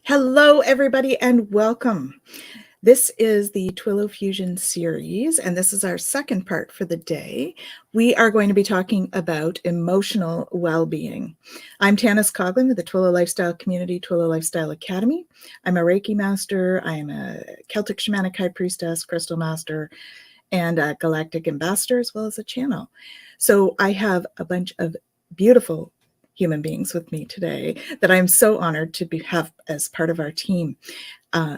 Hello, everybody, and welcome. This is the Twillow Fusion series, and this is our second part for the day. We are going to be talking about emotional well-being. I'm Tanis Coughlin with the Twillow Lifestyle Community, Twillow Lifestyle Academy. I'm a Reiki master, I'm a Celtic Shamanic High Priestess, Crystal Master, and a Galactic Ambassador, as well as a channel. So I have a bunch of beautiful human beings with me today that I'm so honored to have as part of our team.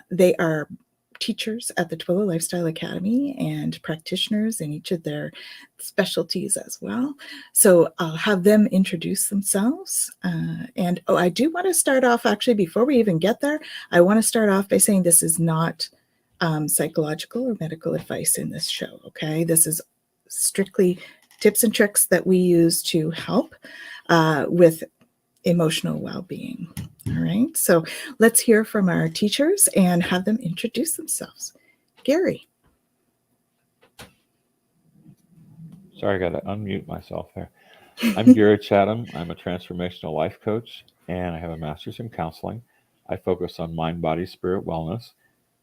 They are teachers at the Twillow Lifestyle Academy and practitioners in each of their specialties as well. So I'll have them introduce themselves. I do want to start off, actually, before we even get there, I want to start off by saying this is not psychological or medical advice in this show, okay? This is strictly tips and tricks that we use to help with emotional well-being. All right, so let's hear from our teachers and have them introduce themselves. Gary. Sorry, I got to unmute myself there. I'm Gary Chatham. I'm a transformational life coach, and I have a master's in counseling. I focus on mind, body, spirit wellness,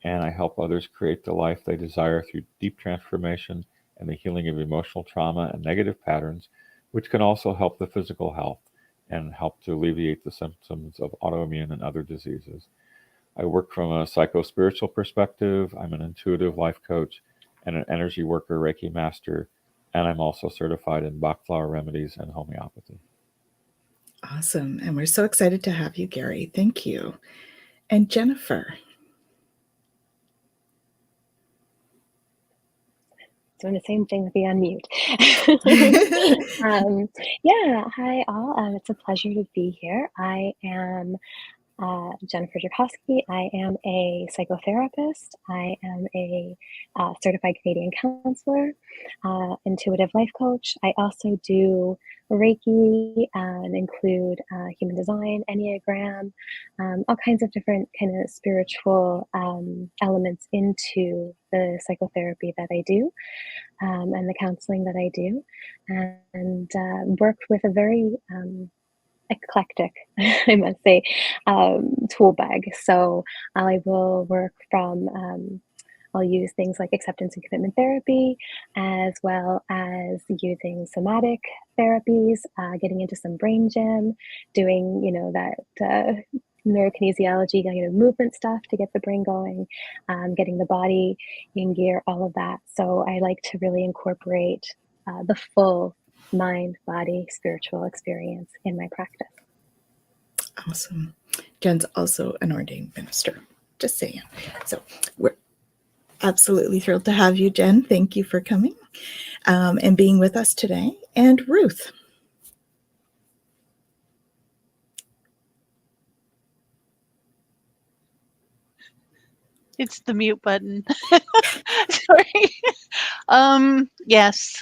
and I help others create the life they desire through deep transformation and the healing of emotional trauma and negative patterns, which can also help the physical health and help to alleviate the symptoms of autoimmune and other diseases. I work from a psycho-spiritual perspective. I'm an intuitive life coach and an energy worker Reiki master, and I'm also certified in Bach flower remedies and homeopathy. Awesome. And we're so excited to have you, Gary. Thank you. And Jennifer. Doing the same thing with the unmute. Hi all. It's a pleasure to be here. I am Jennifer Jakowski. I am a psychotherapist. I am a certified Canadian counselor, intuitive life coach. I also do Reiki and include human design, Enneagram, all kinds of different kind of spiritual elements into the psychotherapy that I do and the counseling that I do, and work with a very eclectic, I must say, tool bag. So I will work from, I'll use things like acceptance and commitment therapy, as well as using somatic therapies, getting into some brain gym, doing, that neurokinesiology, movement stuff to get the brain going, getting the body in gear, all of that. So I like to really incorporate the full mind, body, spiritual experience in my practice. Awesome. Jen's also an ordained minister, just saying. So we're absolutely thrilled to have you, Jen. Thank you for coming and being with us today. And Ruth. It's the mute button. Sorry. Yes.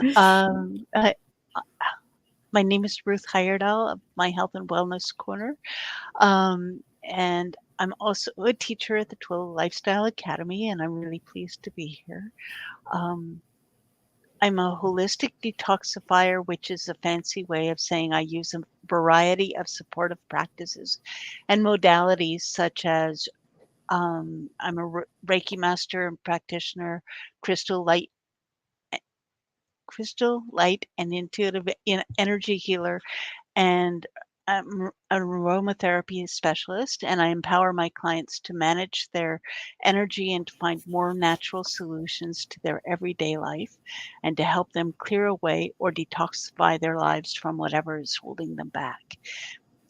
My name is Ruth Heyerdahl of My Health and Wellness Corner. And I'm also a teacher at the Twillow Lifestyle Academy, and I'm really pleased to be here. I'm a holistic detoxifier, which is a fancy way of saying I use a variety of supportive practices and modalities such as I'm a Reiki master and practitioner, crystal light and intuitive energy healer, and I'm an aromatherapy specialist, and I empower my clients to manage their energy and to find more natural solutions to their everyday life and to help them clear away or detoxify their lives from whatever is holding them back.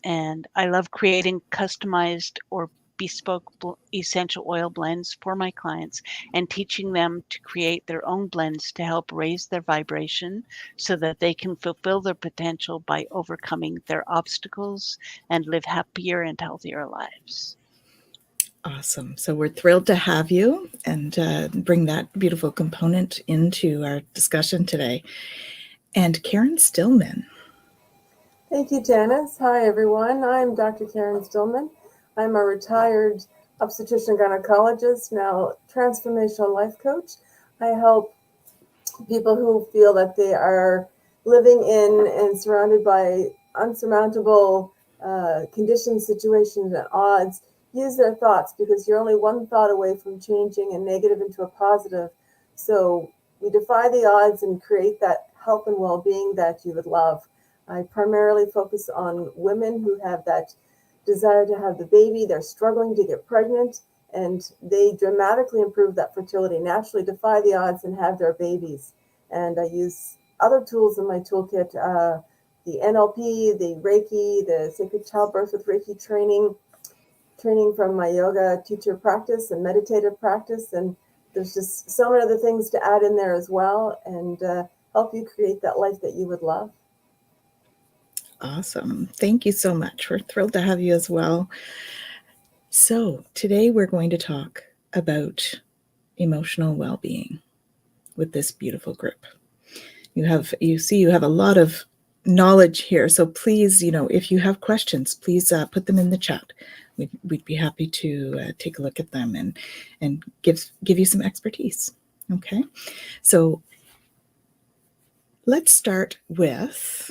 And I love creating customized or bespoke essential oil blends for my clients and teaching them to create their own blends to help raise their vibration so that they can fulfill their potential by overcoming their obstacles and live happier and healthier lives. Awesome. So we're thrilled to have you and bring that beautiful component into our discussion today. And Karen Stillman. Thank you, Tanis. Hi, everyone. I'm Dr. Karen Stillman. I'm a retired obstetrician gynecologist, now transformational life coach. I help people who feel that they are living in and surrounded by unsurmountable conditions, situations, and odds use their thoughts, because you're only one thought away from changing a negative into a positive. So we defy the odds and create that health and well-being that you would love. I primarily focus on women who have that desire to have the baby. They're struggling to get pregnant, and they dramatically improve that fertility, naturally defy the odds and have their babies. And I use other tools in my toolkit, the NLP, the Reiki, the sacred childbirth with Reiki training from my yoga teacher practice and meditative practice. And there's just so many other things to add in there as well, and help you create that life that you would love. Awesome. Thank you so much. We're thrilled to have you as well. So today we're going to talk about emotional well-being with this beautiful group. You have a lot of knowledge here. So please, if you have questions, please put them in the chat. We'd be happy to take a look at them and give you some expertise. Okay. So let's start with,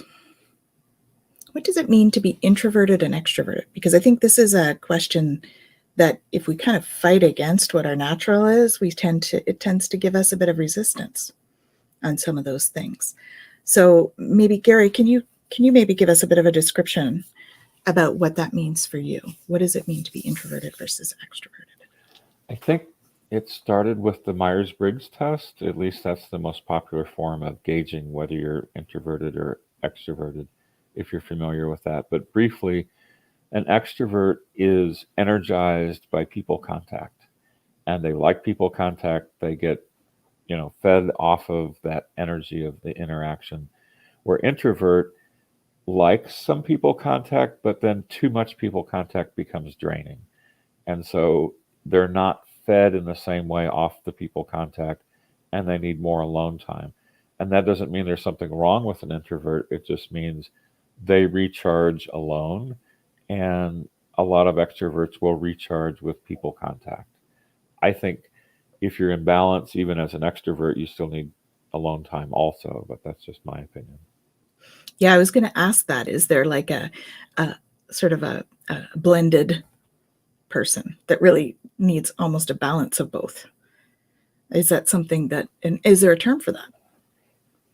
what does it mean to be introverted and extroverted? Because I think this is a question that if we kind of fight against what our natural is, it tends to give us a bit of resistance on some of those things. So maybe Gary, can you maybe give us a bit of a description about what that means for you? What does it mean to be introverted versus extroverted? I think it started with the Myers-Briggs test. At least that's the most popular form of gauging whether you're introverted or extroverted, if you're familiar with that. But briefly, an extrovert is energized by people contact, and they like people contact. They get, fed off of that energy of the interaction. Where introvert likes some people contact, but then too much people contact becomes draining. And so they're not fed in the same way off the people contact, and they need more alone time. And that doesn't mean there's something wrong with an introvert. It just means they recharge alone, and a lot of extroverts will recharge with people contact. I think if you're in balance, even as an extrovert, you still need alone time also, but that's just my opinion. Yeah, I was going to ask that. Is there like a sort of a blended person that really needs almost a balance of both? Is that something that, and is there a term for that?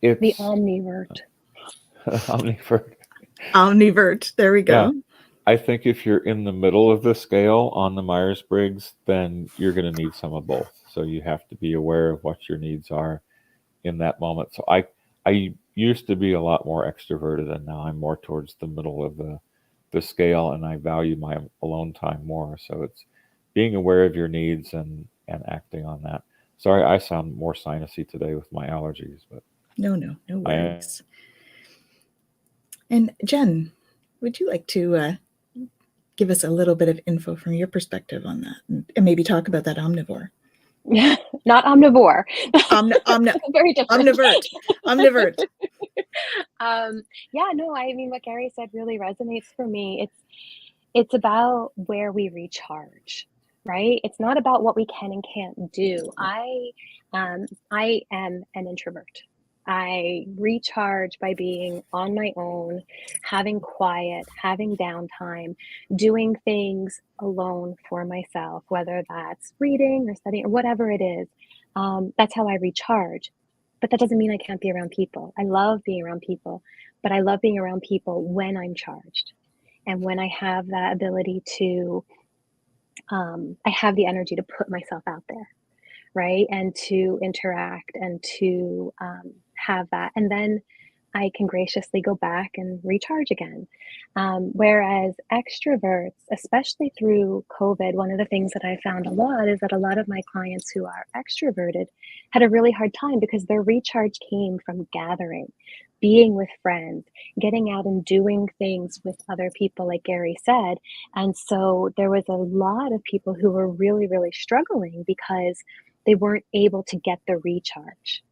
It's The omnivert. Omnivert. Omnivert. There we go. Yeah. I think if you're in the middle of the scale on the Myers-Briggs, then you're going to need some of both. So you have to be aware of what your needs are in that moment. So I used to be a lot more extroverted, and now I'm more towards the middle of the scale, and I value my alone time more. So it's being aware of your needs and acting on that. Sorry, I sound more sinusy today with my allergies, but No worries. And Jen, would you like to give us a little bit of info from your perspective on that, and maybe talk about that omnivore? Not omnivore. Very different. Omnivert. Yeah, no, I mean, what Gary said really resonates for me. It's about where we recharge, right? It's not about what we can and can't do. I am an introvert. I recharge by being on my own, having quiet, having downtime, doing things alone for myself, whether that's reading or studying or whatever it is. That's how I recharge. But that doesn't mean I can't be around people. I love being around people, but I love being around people when I'm charged. And when I have that ability to, I have the energy to put myself out there, right? And to interact and to have that. And then I can graciously go back and recharge again. Whereas extroverts, especially through COVID, one of the things that I found a lot is that a lot of my clients who are extroverted had a really hard time because their recharge came from gathering, being with friends, getting out and doing things with other people, like Gary said. And so there was a lot of people who were really, really struggling because they weren't able to get the recharge,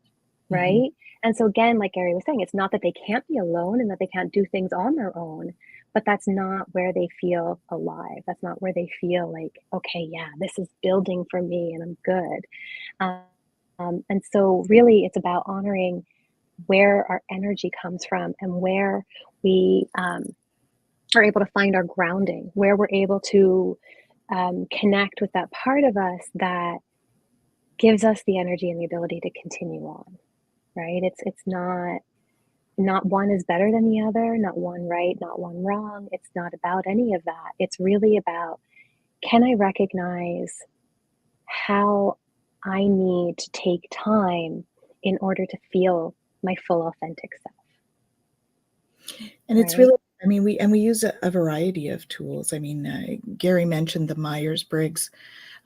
right? Mm-hmm. And so again, like Gary was saying, it's not that they can't be alone and that they can't do things on their own, but that's not where they feel alive. That's not where they feel like, okay, yeah, this is building for me and I'm good. And so really it's about honoring where our energy comes from and where we are able to find our grounding, where we're able to connect with that part of us that gives us the energy and the ability to continue on, right? It's not one is better than the other, not one right, not one wrong. It's not about any of that. It's really about, can I recognize how I need to take time in order to feel my full authentic self? And it's right? really, I mean, we use a variety of tools. I mean, Gary mentioned the Myers-Briggs,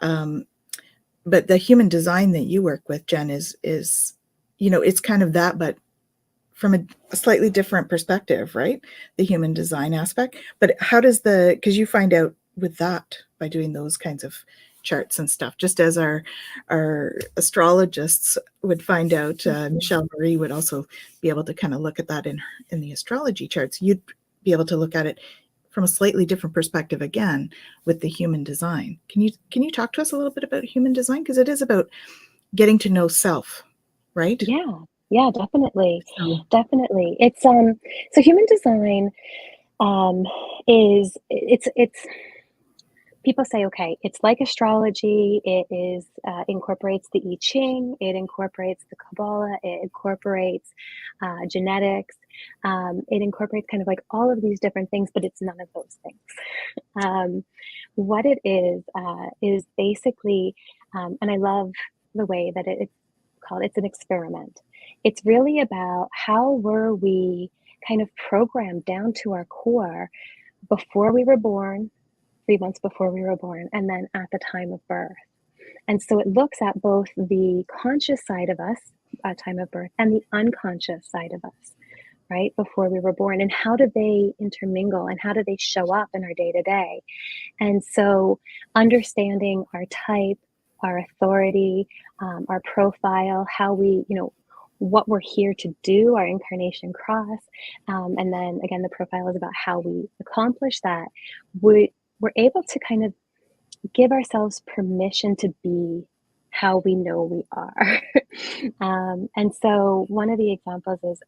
but the human design that you work with, Jen, is it's kind of that, but from a slightly different perspective, right? The human design aspect. But how does because you find out with that by doing those kinds of charts and stuff, just as our astrologists would find out, Michelle Marie would also be able to kind of look at that in the astrology charts. You'd be able to look at it from a slightly different perspective again with the human design. Can you talk to us a little bit about human design? Because it is about getting to know self, right? Yeah, definitely. So, Definitely. It's so human design is it's people say, okay, it's like astrology. It is incorporates the I Ching. It incorporates the Kabbalah. It incorporates genetics. It incorporates kind of like all of these different things, but it's none of those things. What it is basically, and I love the way that it's called. It's an experiment. It's really about how were we kind of programmed down to our core before we were born, 3 months before we were born, and then at the time of birth. And so it looks at both the conscious side of us at time of birth and the unconscious side of us, right, before we were born, and how do they intermingle and how do they show up in our day to day. And so understanding our type, our authority, our profile, how we, what we're here to do, our incarnation cross. And then again, the profile is about how we accomplish that. We're able to kind of give ourselves permission to be how we know we are. And so one of the examples is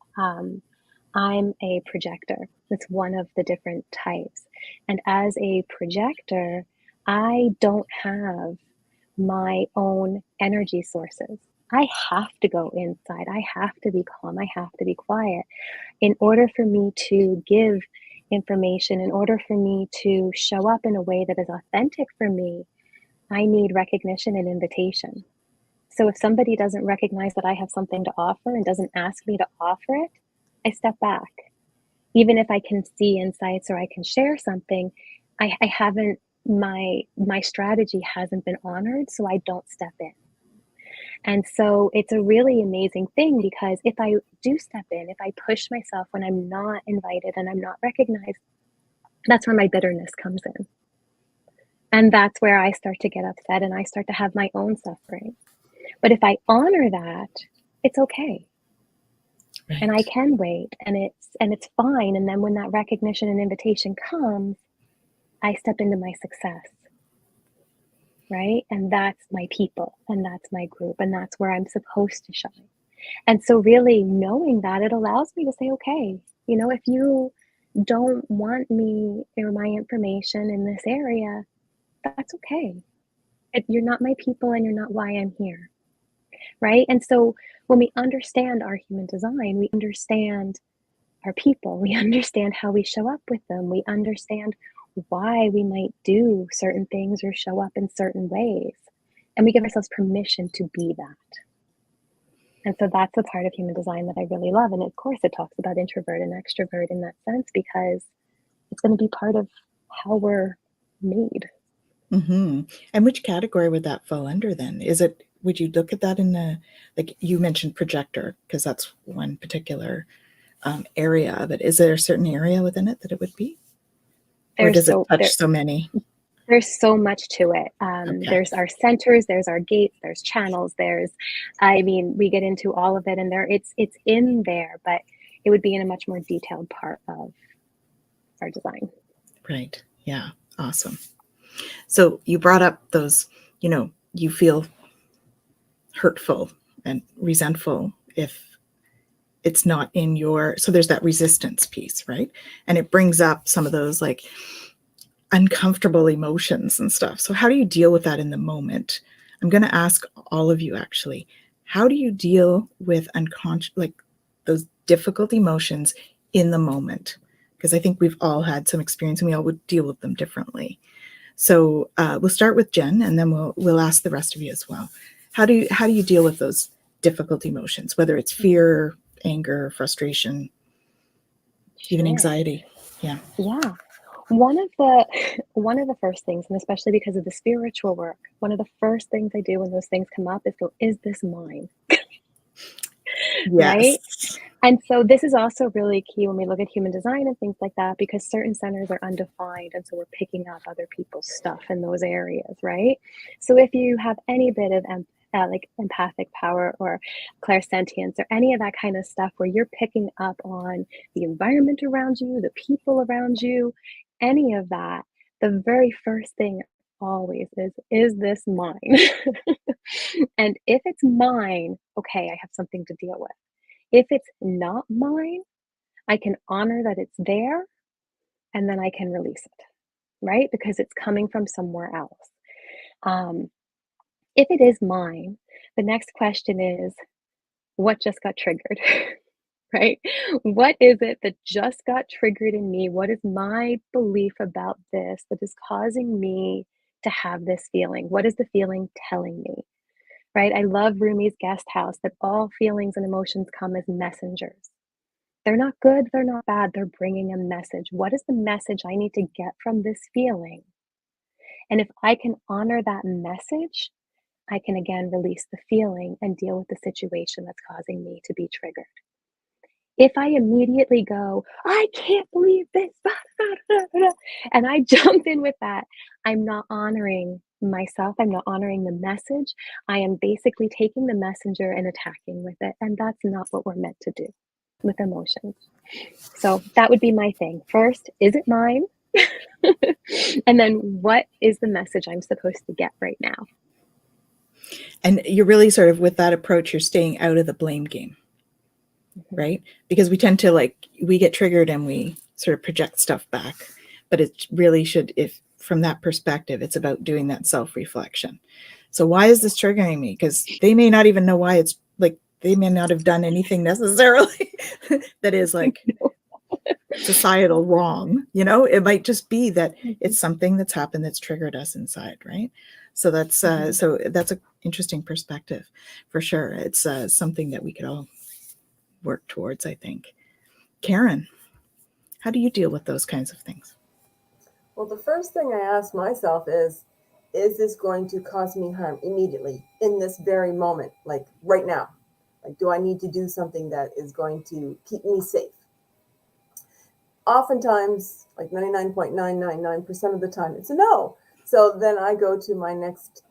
I'm a projector. That's one of the different types. And as a projector, I don't have my own energy sources. I have to go inside. I have to be calm. I have to be quiet in order for me to give information, in order for me to show up in a way that is authentic for me. I need recognition and invitation. So if somebody doesn't recognize that I have something to offer and doesn't ask me to offer it, I step back. Even if I can see insights or I can share something, I haven't, my strategy hasn't been honored, so I don't step in. And so it's a really amazing thing, because if I do step in, if I push myself when I'm not invited and I'm not recognized, that's where my bitterness comes in. And that's where I start to get upset and I start to have my own suffering. But if I honor that, it's okay. right. And I can wait, and it's fine. And then when that recognition and invitation comes, I step into my success. Right? And that's my people, and that's my group, and that's where I'm supposed to shine. And so really knowing that, it allows me to say, okay, if you don't want me or my information in this area, that's okay. You're not my people and you're not why I'm here. Right? And so when we understand our human design, we understand our people, we understand how we show up with them, we understand why we might do certain things or show up in certain ways. And we give ourselves permission to be that. And so that's the part of human design that I really love. And of course, it talks about introvert and extrovert in that sense, because it's going to be part of how we're made. Mm-hmm. And which category would that fall under then? Would you look at that in like you mentioned projector, because that's one particular area of it. Is there a certain area within it that it would be? Or does it touch so many? There's so much to it. Okay. There's our centers, there's our gates, there's channels, we get into all of it, and it's in there, but it would be in a much more detailed part of our design. Right. Yeah. Awesome. So you brought up those, you feel hurtful and resentful if it's not in so there's that resistance piece, right? And it brings up some of those, like, uncomfortable emotions and stuff. So how do you deal with that in the moment? I'm going to ask all of you actually. How do you deal with unconscious, like those difficult emotions in the moment? Because I think we've all had some experience and we all would deal with them differently. So we'll start with Jen, and then we'll ask the rest of you as well. How do you deal with those difficult emotions, whether it's fear, anger, frustration, even anxiety? Yeah. Yeah. One of the first things, and especially because of the spiritual work, one of the first things I do when those things come up is go, is this mine? Right? Yes. And so this is also really key when we look at human design and things like that, because certain centers are undefined. And so we're picking up other people's stuff in those areas, right? So if you have any bit of like empathic power or clairsentience or any of that kind of stuff where you're picking up on the environment around you, the people around you, any of that, the very first thing always is this mine? And if it's mine, okay, I have something to deal with. If it's not mine, I can honor that it's there and then I can release it, right? Because it's coming from somewhere else. If it is mine, the next question is, what just got triggered? Right? What is it that just got triggered in me? What is my belief about this that is causing me to have this feeling? What is the feeling telling me? Right? I love Rumi's guest house that all feelings and emotions come as messengers. They're not good, they're not bad, they're bringing a message. What is the message I need to get from this feeling? And if I can honor that message, I can again release the feeling and deal with the situation that's causing me to be triggered. If I immediately go, I can't believe this, and I jump in with that, I'm not honoring myself. I'm not honoring the message. I am basically taking the messenger and attacking with it. And that's not what we're meant to do with emotions. So that would be my thing. First, is it mine? And then what is the message I'm supposed to get right now? And you're really sort of, with that approach, you're staying out of the blame game, right? Because we tend to we get triggered and we sort of project stuff back, but it really should, if from that perspective, it's about doing that self-reflection. So why is this triggering me? Because they may not even know why. It's like, they may not have done anything necessarily that is like societal wrong. It might just be that it's something that's happened that's triggered us inside, right? So that's so that's an interesting perspective for sure. It's something that we could all work towards, I think. Karen, how do you deal with those kinds of things? Well, the first thing I ask myself is this going to cause me harm immediately in this very moment, like right now? Like, do I need to do something that is going to keep me safe? Oftentimes, like 99.999% of the time, it's a no. So then I go to my next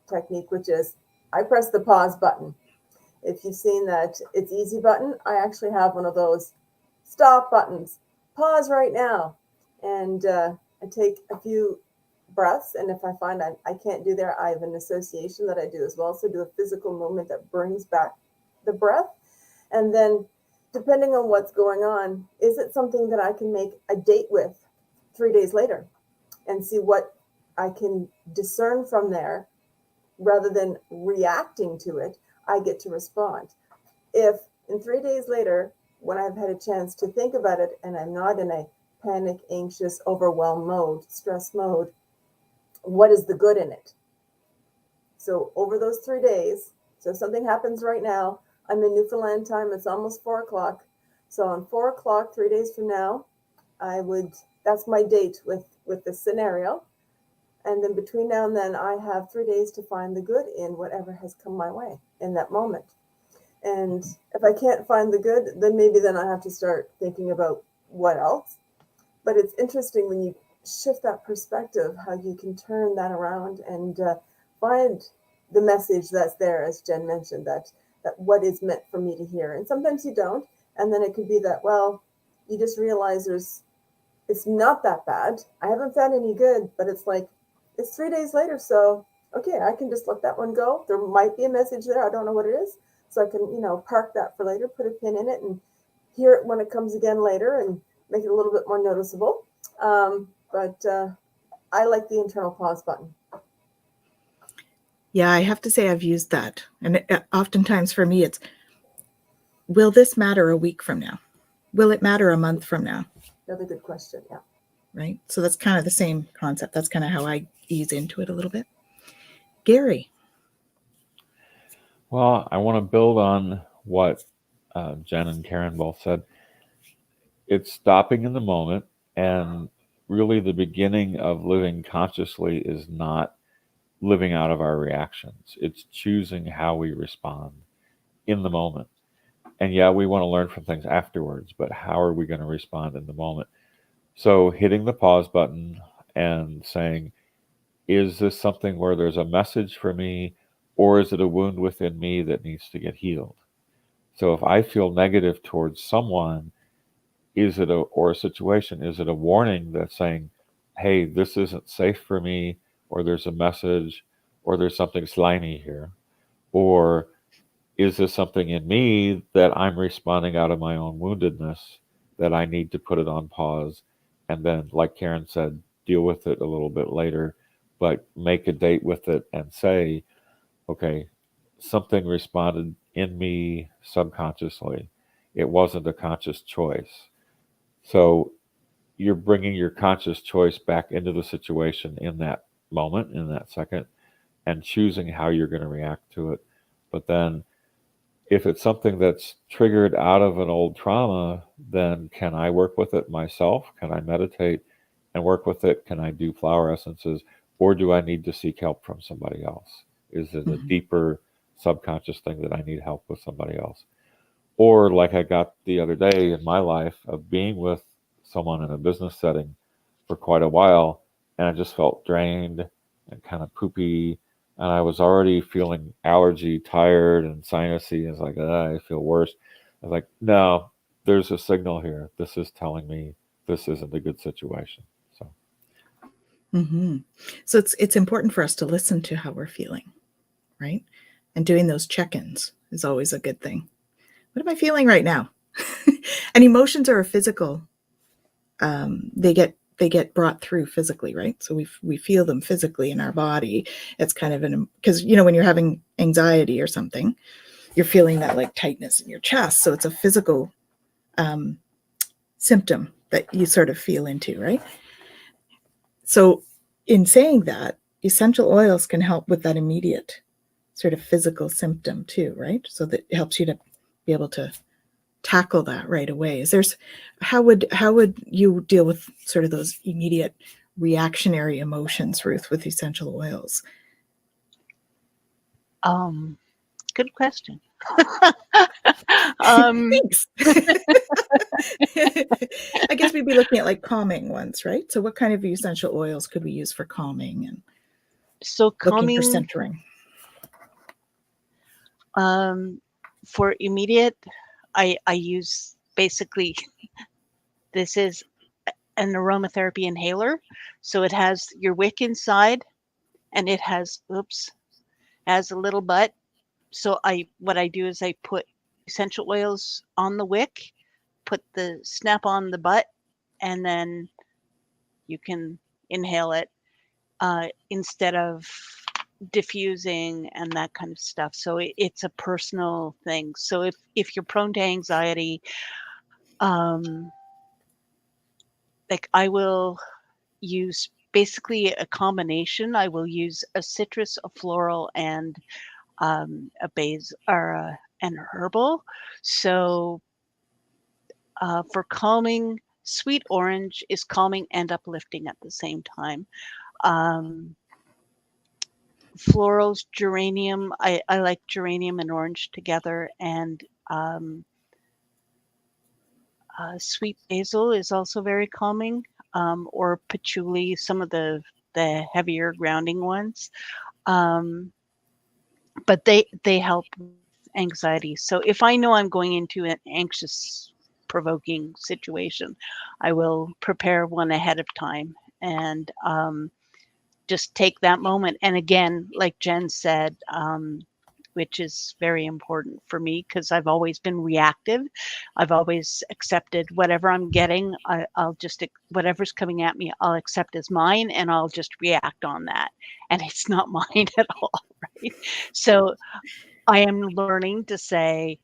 technique, which is I press the pause button. If you've seen that It's Easy button, I actually have one of those stop buttons. Pause right now. And I take a few breaths. And if I find I can't do there, I have an association that I do as well. So do a physical movement that brings back the breath. And then depending on what's going on, is it something that I can make a date with 3 days later and see what I can discern from there? Rather than reacting to it, I get to respond. If in 3 days later, when I've had a chance to think about it and I'm not in a panic, anxious, overwhelmed mode, stress mode, what is the good in it? So over those 3 days, so if something happens right now, I'm in Newfoundland time, it's almost 4 o'clock. So on 4 o'clock, 3 days from now, that's my date with the scenario. And then between now and then, I have 3 days to find the good in whatever has come my way in that moment. And if I can't find the good, then I have to start thinking about what else. But it's interesting when you shift that perspective, how you can turn that around and find the message that's there, as Jen mentioned, that what is meant for me to hear. And sometimes you don't. And then it could be that, well, you just realize it's not that bad. I haven't found any good, but it's like, it's 3 days later. So, okay, I can just let that one go. There might be a message there. I don't know what it is. So I can, park that for later, put a pin in it and hear it when it comes again later and make it a little bit more noticeable. But I like the internal pause button. Yeah, I have to say I've used that. And oftentimes for me, it's, will this matter a week from now? Will it matter a month from now? Another good question. Yeah. Right. So that's kind of the same concept. That's kind of how I ease into it a little bit. Gary. Well, I want to build on what Jen and Karen both said. It's stopping in the moment, and really the beginning of living consciously is not living out of our reactions. It's choosing how we respond in the moment. And yeah, we want to learn from things afterwards, but how are we going to respond in the moment? So hitting the pause button and saying, is this something where there's a message for me, or is it a wound within me that needs to get healed? So if I feel negative towards someone, or a situation, is it a warning that's saying, hey, this isn't safe for me, or there's a message, or there's something slimy here? Or is this something in me that I'm responding out of my own woundedness that I need to put it on pause and then, like Karen said, deal with it a little bit later, but make a date with it and say, okay, something responded in me subconsciously. It wasn't a conscious choice. So you're bringing your conscious choice back into the situation in that moment, in that second, and choosing how you're going to react to it. But then if it's something that's triggered out of an old trauma, then can I work with it myself? Can I meditate and work with it? Can I do flower essences? Or do I need to seek help from somebody else? Is it a deeper subconscious thing that I need help with somebody else? Or like I got the other day in my life of being with someone in a business setting for quite a while, and I just felt drained and kind of poopy, and I was already feeling allergy, tired, and sinusy. I was like, I feel worse. I was like, no, there's a signal here. This is telling me this isn't a good situation. So, So it's important for us to listen to how we're feeling, right? And doing those check-ins is always a good thing. What am I feeling right now? And emotions are a physical. They get brought through physically, right? So we feel them physically in our body. It's kind of because when you're having anxiety or something, you're feeling that like tightness in your chest. So it's a physical symptom that you sort of feel into, right? So in saying that, essential oils can help with that immediate sort of physical symptom too, right? So that it helps you to be able to tackle that right away. How would you deal with sort of those immediate reactionary emotions, Ruth, with essential oils? Good question. Thanks. I guess we'd be looking at like calming ones, right? So what kind of essential oils could we use for calming and looking for centering? For immediate, I use basically, this is an aromatherapy inhaler. So it has your wick inside, and it has a little butt. So what I do is I put essential oils on the wick, put the snap on the butt, and then you can inhale it instead of diffusing and that kind of stuff. So it's a personal thing. So if you're prone to anxiety, like I will use basically a combination. I will use a citrus, a floral, and a base or an herbal. So for calming, sweet orange is calming and uplifting at the same time. Florals, geranium, I like geranium and orange together, and sweet basil is also very calming, or patchouli, some of the heavier grounding ones. But they help with anxiety. So if I know I'm going into an anxious, provoking situation, I will prepare one ahead of time and just take that moment. And again, like Jen said, which is very important for me because I've always been reactive. I've always accepted whatever I'm getting. I'll just, whatever's coming at me, I'll accept as mine and I'll just react on that. And it's not mine at all, right? So I am learning to say,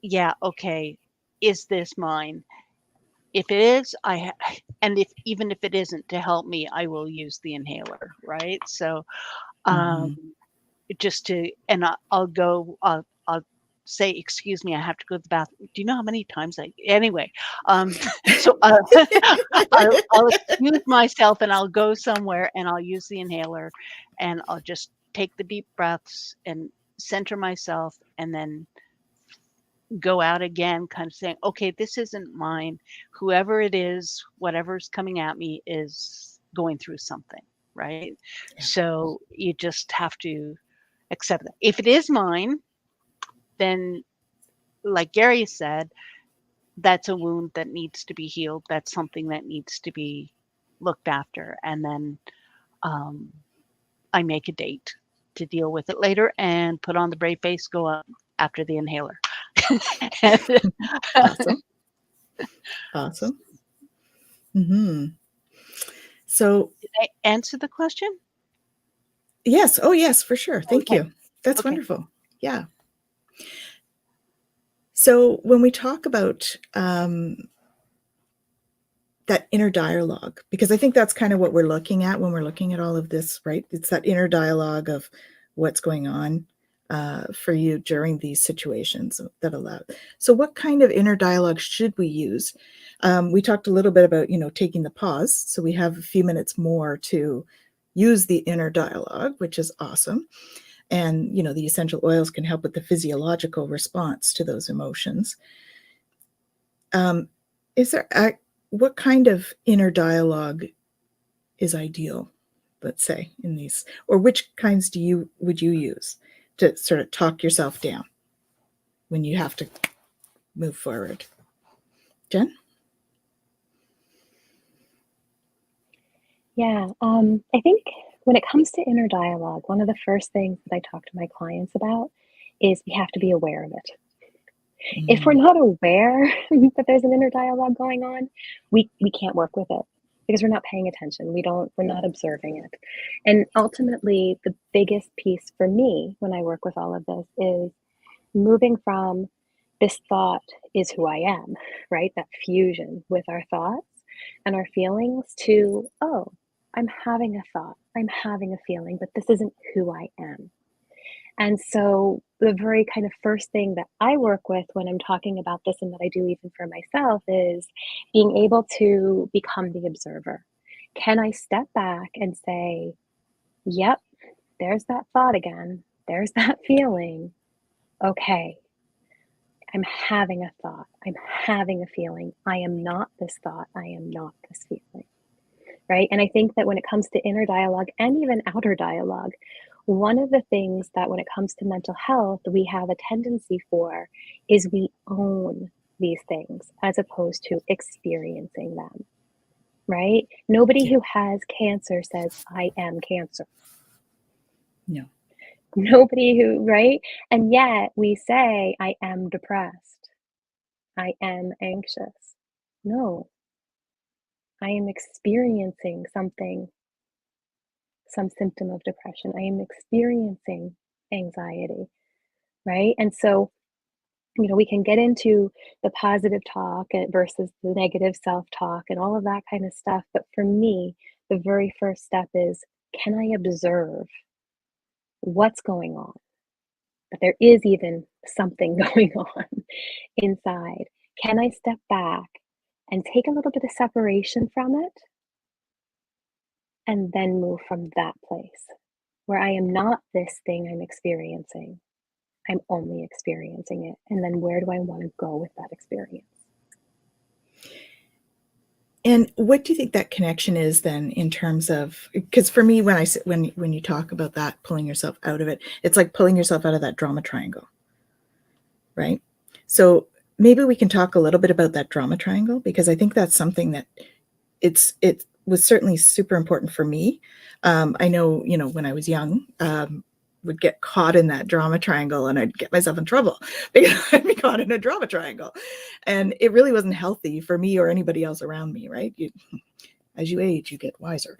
yeah, okay, is this mine? If it is, and even if it isn't, to help me, I will use the inhaler, right? So just to, and I'll say, excuse me, I have to go to the bathroom. Do you know how many times anyway, so I'll excuse myself and I'll go somewhere and I'll use the inhaler and I'll just take the deep breaths and center myself and then go out again, kind of saying, okay, this isn't mine. Whoever it is, whatever's coming at me is going through something, right? Yeah. So you just have to accept that. If it is mine, then like Gary said, that's a wound that needs to be healed. That's something that needs to be looked after. And then I make a date to deal with it later and put on the brave face, go up after the inhaler. Awesome. So did I answer the question? Yes. Oh, yes, for sure. Thank Okay. you. That's wonderful. Yeah. So when we talk about that inner dialogue, because I think that's kind of what we're looking at when we're looking at all of this, right? It's that inner dialogue of what's going on for you during these situations that allow. So what kind of inner dialogue should we use? We talked a little bit about, taking the pause. So we have a few minutes more to use the inner dialogue, which is awesome. And, the essential oils can help with the physiological response to those emotions. What kind of inner dialogue is ideal, let's say, in these, or which kinds would you use to sort of talk yourself down when you have to move forward? Jen? Yeah, I think when it comes to inner dialogue, one of the first things that I talk to my clients about is we have to be aware of it. If we're not aware that there's an inner dialogue going on, we can't work with it because we're not paying attention. We're not observing it. And ultimately, the biggest piece for me when I work with all of this is moving from this thought is who I am, right? That fusion with our thoughts and our feelings to, oh, I'm having a thought, I'm having a feeling, but this isn't who I am. And so the very kind of first thing that I work with when I'm talking about this and that I do even for myself is being able to become the observer. Can I step back and say, yep, there's that thought again. There's that feeling. Okay, I'm having a thought. I'm having a feeling. I am not this thought. I am not this feeling. Right? And I think that when it comes to inner dialogue and even outer dialogue, one of the things that when it comes to mental health, we have a tendency for is we own these things as opposed to experiencing them, right? Nobody who has cancer says, I am cancer. No. Nobody who, right? And yet we say, I am depressed. I am anxious. No. I am experiencing something, some symptom of depression. I am experiencing anxiety, right? And so, we can get into the positive talk versus the negative self-talk and all of that kind of stuff. But for me, the very first step is, can I observe what's going on? But there is even something going on inside. Can I step back and take a little bit of separation from it? And then move from that place where I am not this thing I'm experiencing. I'm only experiencing it. And then where do I want to go with that experience? And what do you think that connection is then in terms of, because for me, when you talk about that, pulling yourself out of it, it's like pulling yourself out of that drama triangle, right? So maybe we can talk a little bit about that drama triangle, because I think that's something that it was certainly super important for me. I know, when I was young, would get caught in that drama triangle, and I'd get myself in trouble because I'd be caught in a drama triangle. And it really wasn't healthy for me or anybody else around me, right? As you age, you get wiser.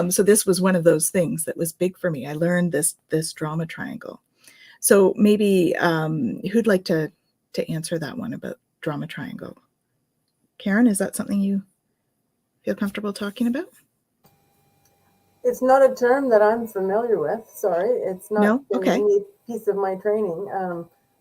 So this was one of those things that was big for me. I learned this drama triangle. So maybe who'd like to answer that one about drama triangle? Karen, is that something you feel comfortable talking about? It's not a term that I'm familiar with. Sorry, it's not No? been Okay. any piece of my training.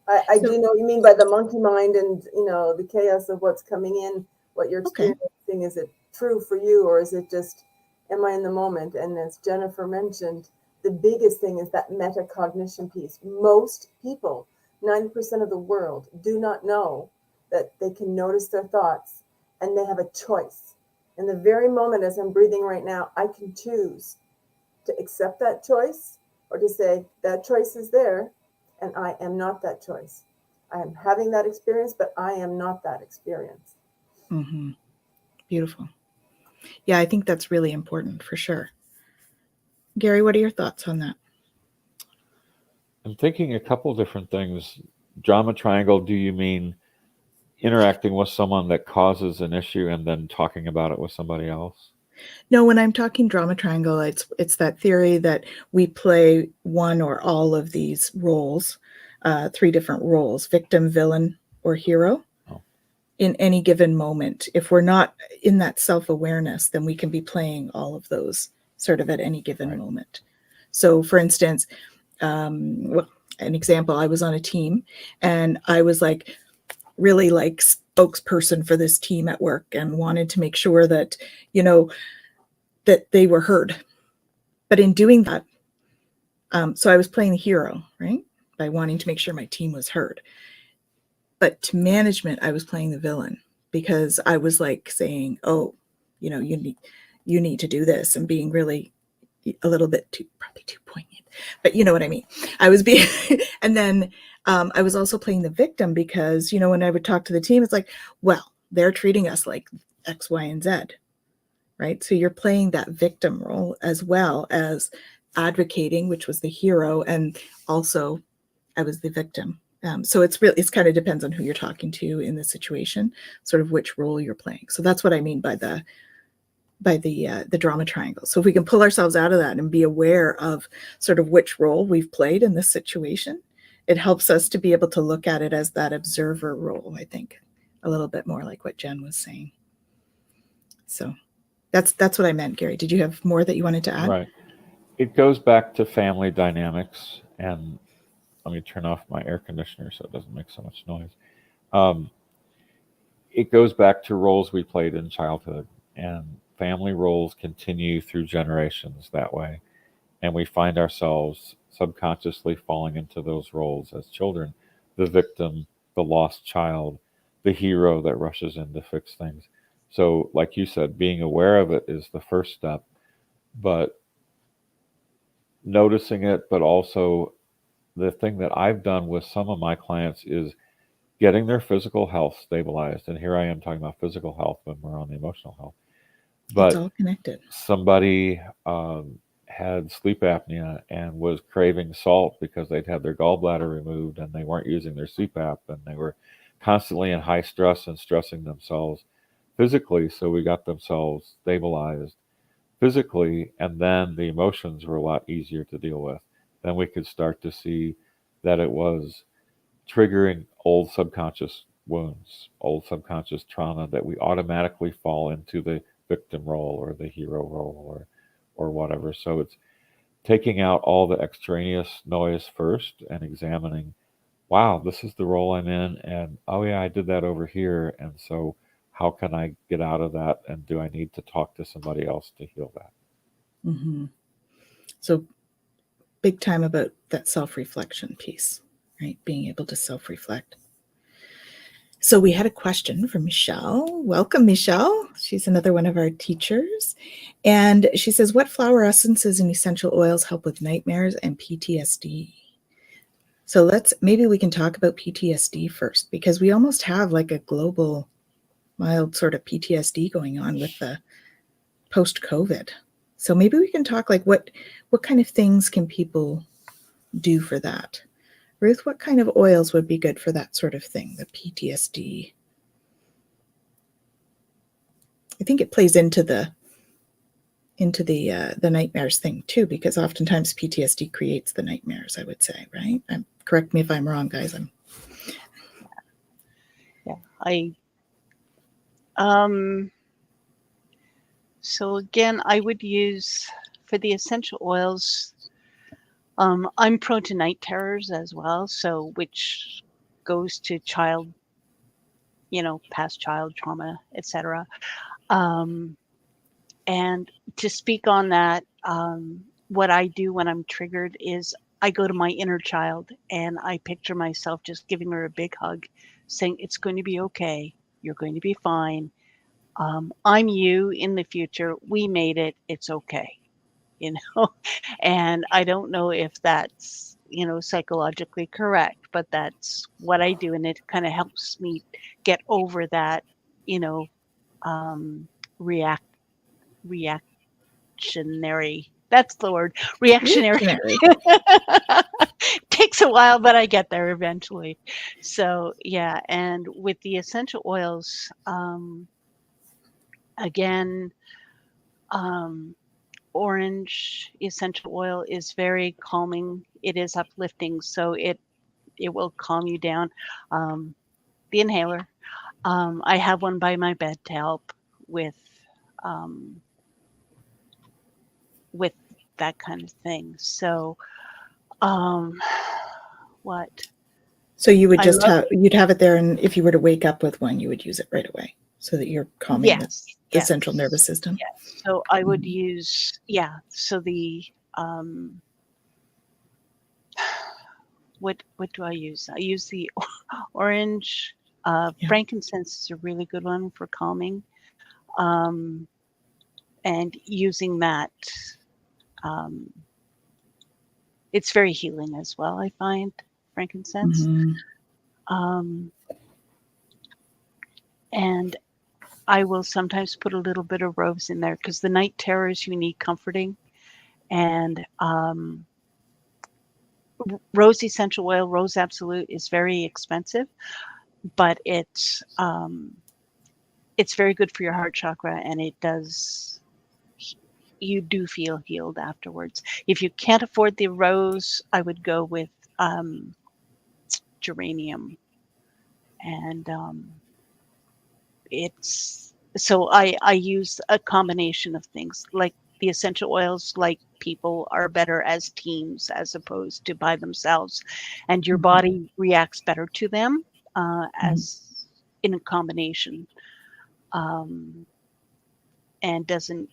I do know what you mean by the monkey mind and, the chaos of what's coming in, what you're Okay. experiencing. Is it true for you, or is it just, am I in the moment? And as Jennifer mentioned, the biggest thing is that metacognition piece. Most people, 90% of the world, do not know that they can notice their thoughts and they have a choice. In the very moment as I'm breathing right now, I can choose to accept that choice or to say that choice is there and I am not that choice. I am having that experience, but I am not that experience. Mm-hmm. Beautiful. Yeah, I think that's really important for sure. Gary, what are your thoughts on that? I'm thinking a couple different things. Drama triangle, do you mean interacting with someone that causes an issue and then talking about it with somebody else? No, when I'm talking drama triangle, it's that theory that we play one or all of these roles, 3 different roles: victim, villain, or hero. Oh. In any given moment. If we're not in that self-awareness, then we can be playing all of those sort of at any given moment. So for instance, an example, I was on a team and I was really spokesperson for this team at work and wanted to make sure that, that they were heard. But in doing that, so I was playing the hero, right? By wanting to make sure my team was heard. But to management, I was playing the villain because I was saying, oh, you need to do this, and being really a little bit probably too poignant, but you know what I mean. I was being, and then I was also playing the victim because, when I would talk to the team, it's well, they're treating us like X, Y, and Z, right? So you're playing that victim role as well as advocating, which was the hero, and also I was the victim. So it's kind of depends on who you're talking to in the situation, sort of which role you're playing. So that's what I mean by the drama triangle. So if we can pull ourselves out of that and be aware of sort of which role we've played in this situation, it helps us to be able to look at it as that observer role, I think, a little bit more like what Jen was saying. So that's what I meant, Gary. Did you have more that you wanted to add? Right. It goes back to family dynamics, and let me turn off my air conditioner so it doesn't make so much noise. It goes back to roles we played in childhood, and family roles continue through generations that way. And we find ourselves subconsciously falling into those roles as children: the victim, the lost child, the hero that rushes in to fix things. So, like you said, being aware of it is the first step, but noticing it, but also the thing that I've done with some of my clients is getting their physical health stabilized. And here I am talking about physical health when we're on the emotional health. But it's all connected. Somebody had sleep apnea and was craving salt because they'd had their gallbladder removed and they weren't using their CPAP, and they were constantly in high stress and stressing themselves physically. So we got themselves stabilized physically, and then the emotions were a lot easier to deal with. Then we could start to see that it was triggering old subconscious wounds, old subconscious trauma, that we automatically fall into the victim role or the hero role or whatever. So it's taking out all the extraneous noise first and examining, wow, this is the role I'm in, and oh yeah, I did that over here, and so how can I get out of that, and do I need to talk to somebody else to heal that? Mm-hmm. So big time about that self-reflection piece, right? Being able to self-reflect. So we had a question from Michelle. Welcome, Michelle. She's another one of our teachers. And she says, what flower essences and essential oils help with nightmares and PTSD? So maybe we can talk about PTSD first, because we almost have a global mild sort of PTSD going on with the post-COVID. So maybe we can talk what kind of things can people do for that. Ruth, what kind of oils would be good for that sort of thing, the PTSD? I think it plays into the nightmares thing too, because oftentimes PTSD creates the nightmares, I would say, right? Correct me if I'm wrong, guys. So again, I would use for the essential oils. I'm prone to night terrors as well, so which goes to child, past child trauma, etc. And to speak on that, what I do when I'm triggered is I go to my inner child and I picture myself just giving her a big hug, saying, it's going to be okay. You're going to be fine. I'm you in the future. We made it. It's okay. And I don't know if that's, psychologically correct, but that's what I do. And it kind of helps me get over that, reactionary. That's the word. Reactionary. Takes a while, but I get there eventually. So yeah. And with the essential oils, again, orange essential oil is very calming. It is uplifting, so it will calm you down. The inhaler, I have one by my bed to help with that kind of thing. So what? So you would you'd have it there, and if you were to wake up with one, you would use it right away so that you're calming the central nervous system. Yes. So I would use, so the what do I use? I use the orange. Frankincense is a really good one for calming. And using that, it's very healing as well, I find, frankincense. And I will sometimes put a little bit of rose in there because the night terrors you need comforting. And rose essential oil, Rose Absolute, is very expensive, but it's very good for your heart chakra, and you do feel healed afterwards. If you can't afford the rose, I would go with geranium. And I use a combination of things, like the essential oils, like people are better as teams as opposed to by themselves, and your body reacts better to them as in a combination, and doesn't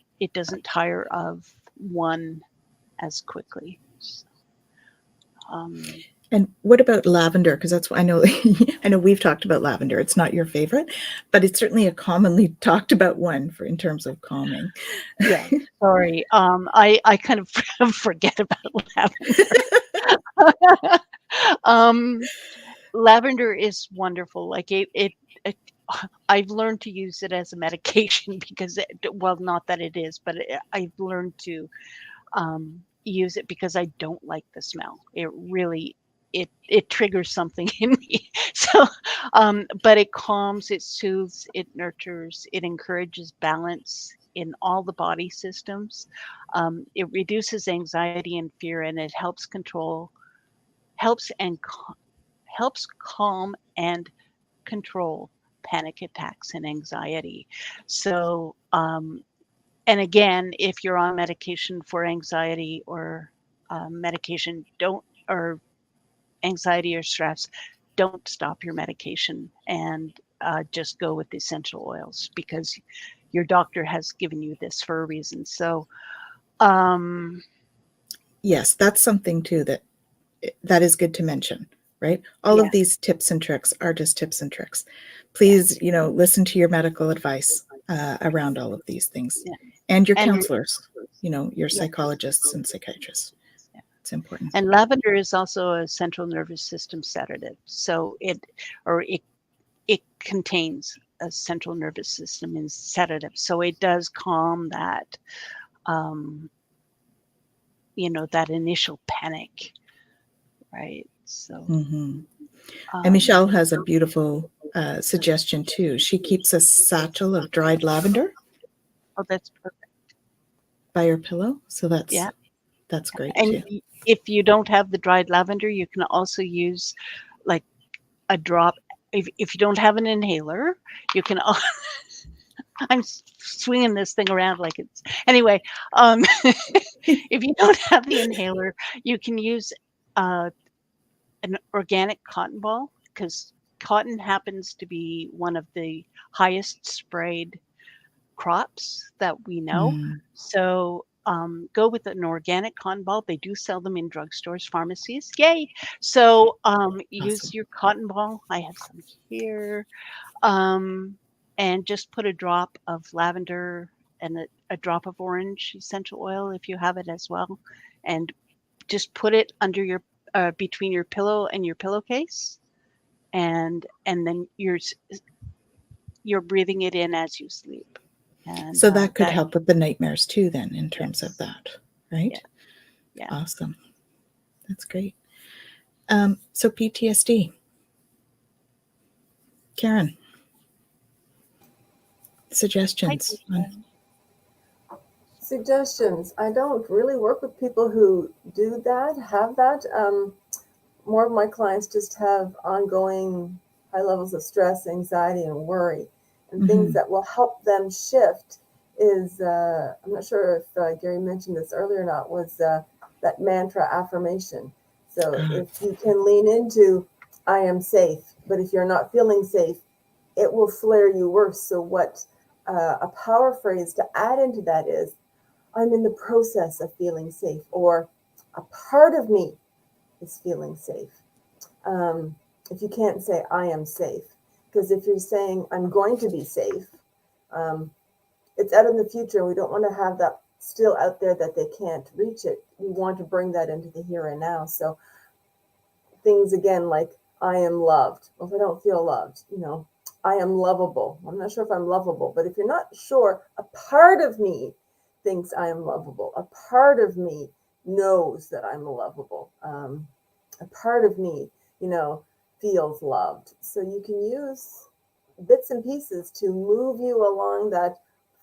tire of one as quickly. And what about lavender? Because that's what I know. I know we've talked about lavender. It's not your favorite, but it's certainly a commonly talked about one in terms of calming. Yeah, sorry. I kind of forget about lavender. Lavender is wonderful. Like it I've learned to use it as a medication because not that it is, but I've learned to use it because I don't like the smell. It really it triggers something in me. So but it calms, it soothes, it nurtures, it encourages balance in all the body systems. It reduces anxiety and fear, and it helps calm and control panic attacks and anxiety. So and again, if you're on medication for anxiety or anxiety or stress, don't stop your medication and just go with the essential oils, because your doctor has given you this for a reason. So yes, that's something too that is good to mention, right? All of these tips and tricks are just tips and tricks. Please, listen to your medical advice around all of these things, and your counselors, your psychologists and psychiatrists. It's important. And lavender is also a central nervous system sedative. So it contains a central nervous system in sedative. So it does calm that, that initial panic right? So, And Michelle has a beautiful suggestion too. She keeps a satchel of dried lavender oh, that's perfect. by her pillow. So Yeah. that's great And too. if you don't have the dried lavender, you can also use like a drop. If you don't have an inhaler, you can. I'm swinging this thing around like it's anyway. If you don't have the inhaler, you can use an organic cotton ball, because cotton happens to be one of the highest sprayed crops that we know. So go with an organic cotton ball. They do sell them in drugstores, pharmacies. Yay! So use your cotton ball. I have some here. And just put a drop of lavender and a drop of orange essential oil if you have it as well. And just put it under your between your pillow and your pillowcase. And then you're breathing it in as you sleep. And so that could help with the nightmares too then, in terms of that, right? Yeah. Awesome. That's great. So PTSD. Karen, suggestions? Suggestions. I don't really work with people who do that, have that. More of my clients just have ongoing high levels of stress, anxiety, and worry. And things that will help them shift is, I'm not sure if Gary mentioned this earlier or not, was that mantra affirmation. So if you can lean into, I am safe, but if you're not feeling safe, it will flare you worse. So what a power phrase to add into that is, I'm in the process of feeling safe, or a part of me is feeling safe. If you can't say, I am safe, because if you're saying, I'm going to be safe, it's out in the future. We don't want to have that still out there that they can't reach it. We want to bring that into the here and now. So things again, like I am loved. Well, if I don't feel loved, I am lovable. I'm not sure if I'm lovable, but if you're not sure, a part of me thinks I am lovable. A part of me knows that I'm lovable. A part of me, feels loved. So you can use bits and pieces to move you along that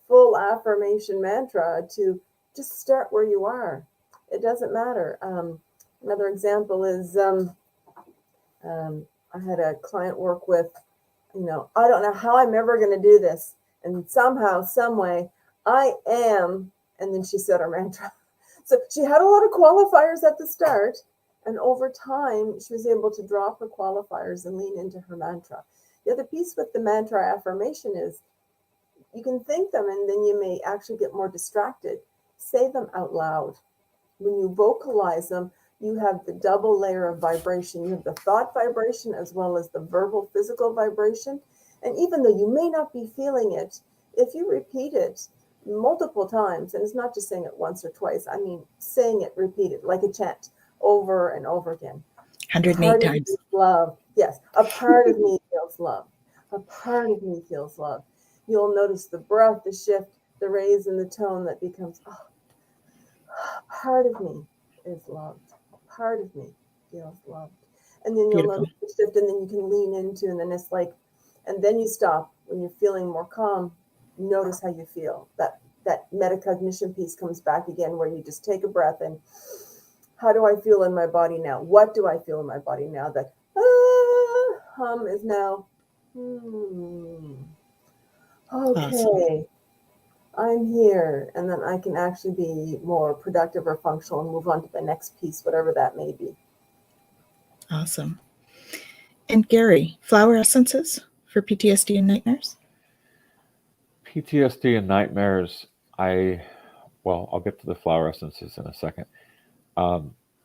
full affirmation mantra to just start where you are. It doesn't matter. Another example is I had a client work with, I don't know how I'm ever going to do this. And somehow, some way, I am, and then she said her mantra. So she had a lot of qualifiers at the start. And over time, she was able to drop her qualifiers and lean into her mantra. The other piece with the mantra affirmation is you can think them and then you may actually get more distracted. Say them out loud. When you vocalize them, you have the double layer of vibration. You have the thought vibration as well as the verbal, physical vibration. And even though you may not be feeling it, if you repeat it multiple times, and it's not just saying it once or twice, I mean, saying it repeated like a chant over and over again. 108 times. Love. Yes. A part of me feels love. A part of me feels love. You'll notice the breath, the shift, the raise in the tone that becomes, part of me is loved. Part of me feels loved. And then you'll notice the shift, and then you can lean into, and then it's like, and then you stop when you're feeling more calm. Notice how you feel. That metacognition piece comes back again, where you just take a breath and, how do I feel in my body now? What do I feel in my body now? That hum is now, okay, awesome. I'm here. And then I can actually be more productive or functional and move on to the next piece, whatever that may be. Awesome. And Gary, flower essences for PTSD and nightmares? PTSD and nightmares, I'll get to the flower essences in a second.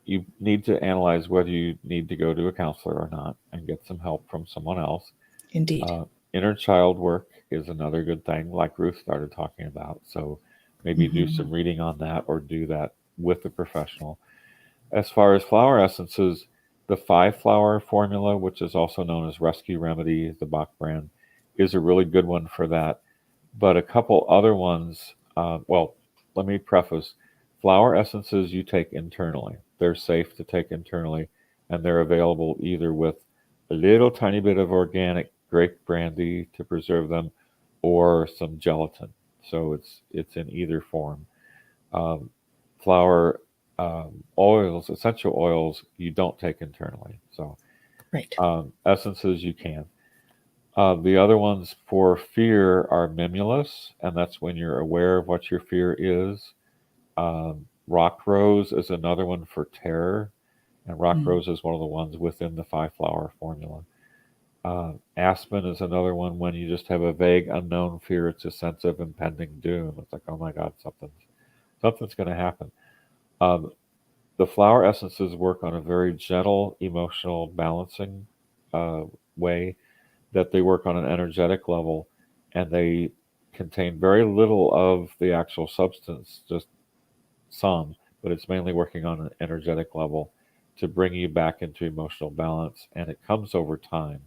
You need to analyze whether you need to go to a counselor or not and get some help from someone else. Indeed. Inner child work is another good thing, like Ruth started talking about. So maybe do some reading on that, or do that with a professional. As far as flower essences, the 5-flower formula, which is also known as Rescue Remedy, the Bach brand, is a really good one for that. But a couple other ones, let me preface, flower essences you take internally. They're safe to take internally. and they're available either with a little tiny bit of organic grape brandy to preserve them, or some gelatin. So it's in either form. Um, Flower oils, essential oils, you don't take internally. So Right. essences you can. The other ones for fear are mimulus, and that's when you're aware of what your fear is. Rock rose is another one for terror, and rock rose is one of the ones within the 5-flower formula. Aspen is another one when you just have a vague unknown fear. It's a sense of impending doom. It's like, oh my God, something's going to happen. The flower essences work on a very gentle emotional balancing way, that they work on an energetic level, and they contain very little of the actual substance, just some, but it's mainly working on an energetic level to bring you back into emotional balance, and it comes over time.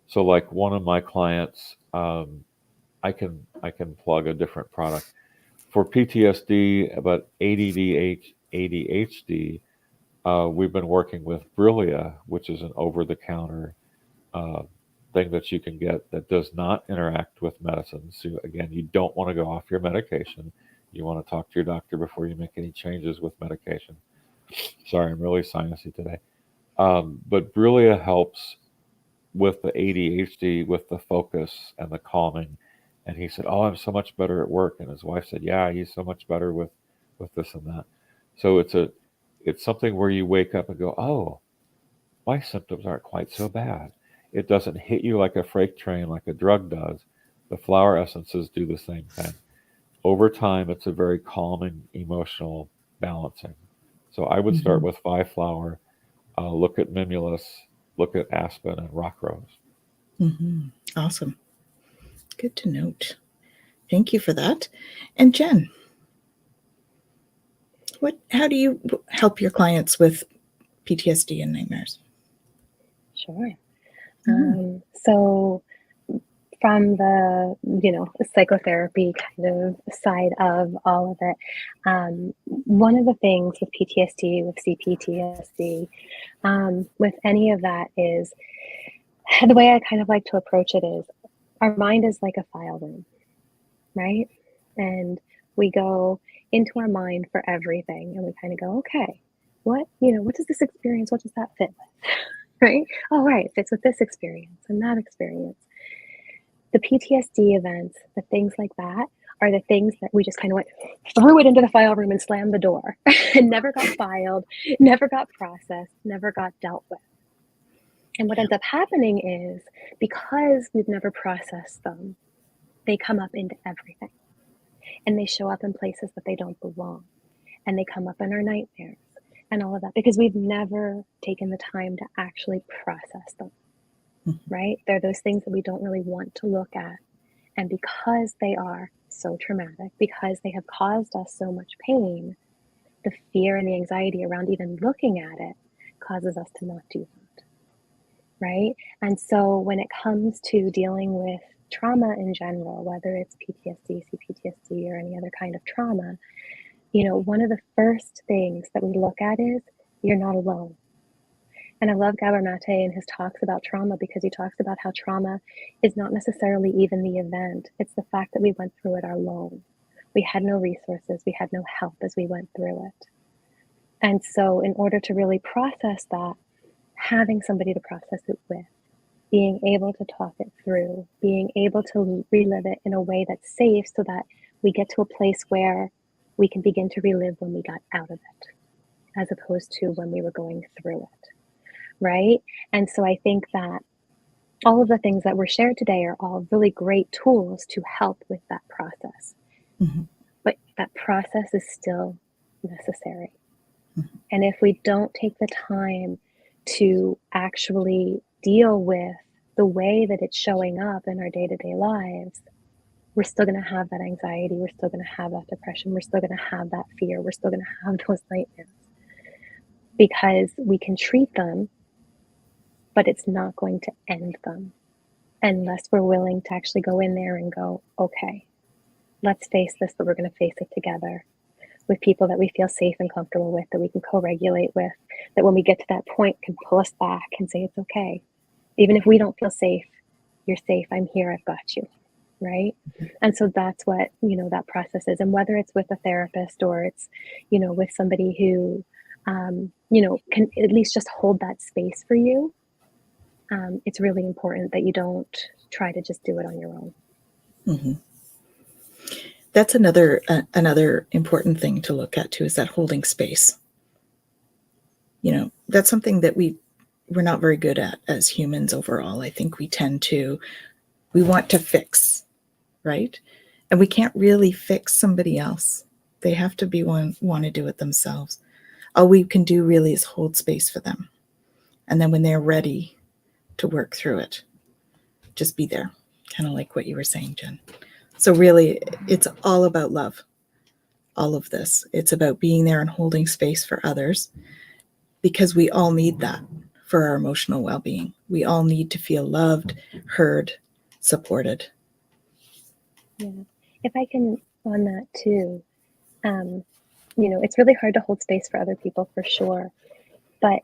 So, like one of my clients, I can plug a different product for PTSD, but ADHD. We've been working with Brillia, which is an over-the-counter uh, thing that you can get that does not interact with medicines. So again, you don't want to go off your medication. You want to talk to your doctor before you make any changes with medication. Sorry, I'm really sinusy today. But Brillia helps with the ADHD, with the focus and the calming. And he said, "Oh, I'm so much better at work." And his wife said, "Yeah, he's so much better with this and that." So it's something where you wake up and go, "Oh, my symptoms aren't quite so bad." It doesn't hit you like a freight train like a drug does. The flower essences do the same thing. Over time, it's a very calming, emotional balancing. So I would start with 5-flower, look at mimulus, look at aspen and rock rose. Awesome. Good to note. Thank you for that. And Jen, how do you help your clients with PTSD and nightmares? Sure. So from the, psychotherapy kind of side of all of it, one of the things with PTSD, with CPTSD, with any of that is, the way I kind of like to approach it is, our mind is like a file room, right? And we go into our mind for everything, and we kind of go, okay, what does this experience, what does that fit with? Right? Oh, right, it fits with this experience and that experience. The PTSD events, the things like that, are the things that we just kind of threw it into the file room and slammed the door and never got filed, never got processed, never got dealt with. And what ends up happening is, because we've never processed them, they come up into everything. And they show up in places that they don't belong. And they come up in our nightmares and all of that, because we've never taken the time to actually process them, right? They're those things that we don't really want to look at. And because they are so traumatic, because they have caused us so much pain, the fear and the anxiety around even looking at it causes us to not do that, right? And so when it comes to dealing with trauma in general, whether it's PTSD, CPTSD, or any other kind of trauma, one of the first things that we look at is, you're not alone. And I love Gabor Mate and his talks about trauma, because he talks about how trauma is not necessarily even the event. It's the fact that we went through it alone. We had no resources, we had no help as we went through it. And so in order to really process that, having somebody to process it with, being able to talk it through, being able to relive it in a way that's safe, so that we get to a place where we can begin to relive when we got out of it, as opposed to when we were going through it, right? And so I think that all of the things that were shared today are all really great tools to help with that process. But that process is still necessary. And if we don't take the time to actually deal with the way that it's showing up in our day-to-day lives, we're still going to have that anxiety, we're still going to have that depression, we're still going to have that fear, we're still going to have those nightmares. Because we can treat them, but it's not going to end them unless we're willing to actually go in there and go, okay, let's face this, but we're going to face it together with people that we feel safe and comfortable with, that we can co-regulate with, that when we get to that point can pull us back and say, it's okay. Even if we don't feel safe, you're safe. I'm here. I've got you. Right. And so that's what, that process is. And whether it's with a therapist or it's, with somebody who, can at least just hold that space for you. It's really important that you don't try to just do it on your own. Mm-hmm. That's another important thing to look at too, is that holding space. That's something that we're not very good at as humans overall. I think we want to fix, right? And we can't really fix somebody else. They have to want to do it themselves. All we can do really is hold space for them. And then when they're ready to work through it, just be there, kind of like what you were saying, Jen. So really, it's all about love, all of this. It's about being there and holding space for others, because we all need that for our emotional well-being. We all need to feel loved, heard, supported. Yeah. If I can on that too, it's really hard to hold space for other people for sure, but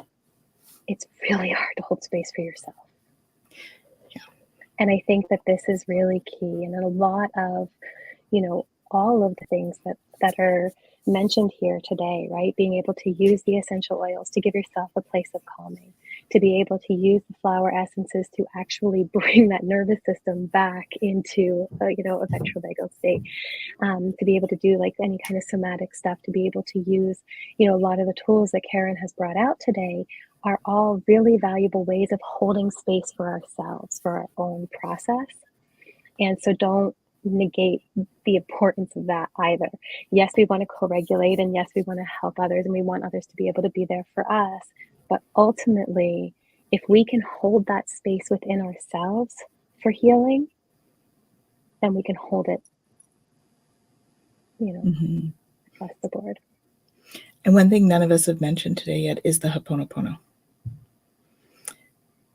it's really hard to hold space for yourself. Yeah. And I think that this is really key. And a lot of, all of the things that are mentioned here today, right? Being able to use the essential oils to give yourself a place of calming, to be able to use the flower essences to actually bring that nervous system back into, a vectrovagal state, to be able to do like any kind of somatic stuff, to be able to use, a lot of the tools that Karen has brought out today are all really valuable ways of holding space for ourselves, for our own process. And so don't negate the importance of that either. Yes, we want to co-regulate, and yes, we want to help others, and we want others to be able to be there for us. But ultimately, if we can hold that space within ourselves for healing, then we can hold it, across the board. And one thing none of us have mentioned today yet is the Ho'oponopono.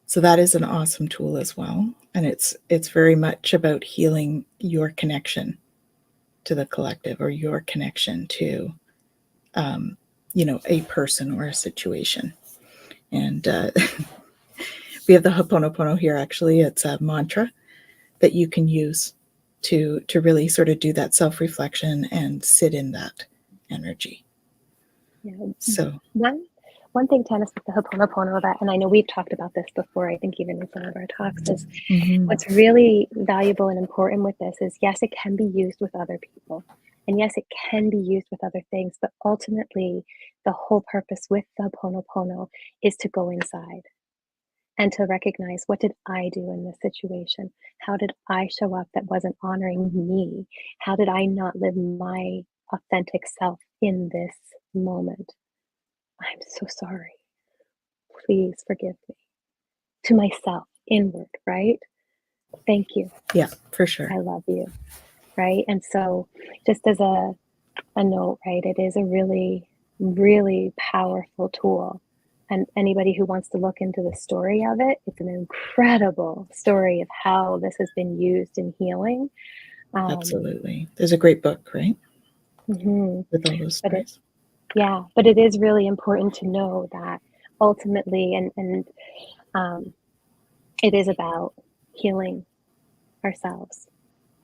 So that is an awesome tool as well. And it's very much about healing your connection to the collective, or your connection to, a person or a situation. And we have the Ho'oponopono here, actually. It's a mantra that you can use to really sort of do that self-reflection and sit in that energy. Yeah. So one thing, Tanis, with the Ho'oponopono, that, and I know we've talked about this before, I think even in some of our talks, is what's really valuable and important with this is, yes, it can be used with other people. And yes, it can be used with other things, but ultimately the whole purpose with the Ho'oponopono is to go inside and to recognize, what did I do in this situation? How did I show up that wasn't honoring me? How did I not live my authentic self in this moment? I'm so sorry. Please forgive me. To myself, inward, right? Thank you. yeah, for sure. I love you, right? And so just as a note, right, it is a really, really powerful tool. And anybody who wants to look into the story of it, it's an incredible story of how this has been used in healing. Absolutely. There's a great book, right? Mm-hmm. With all those stories. But it is really important to know that ultimately, and it is about healing ourselves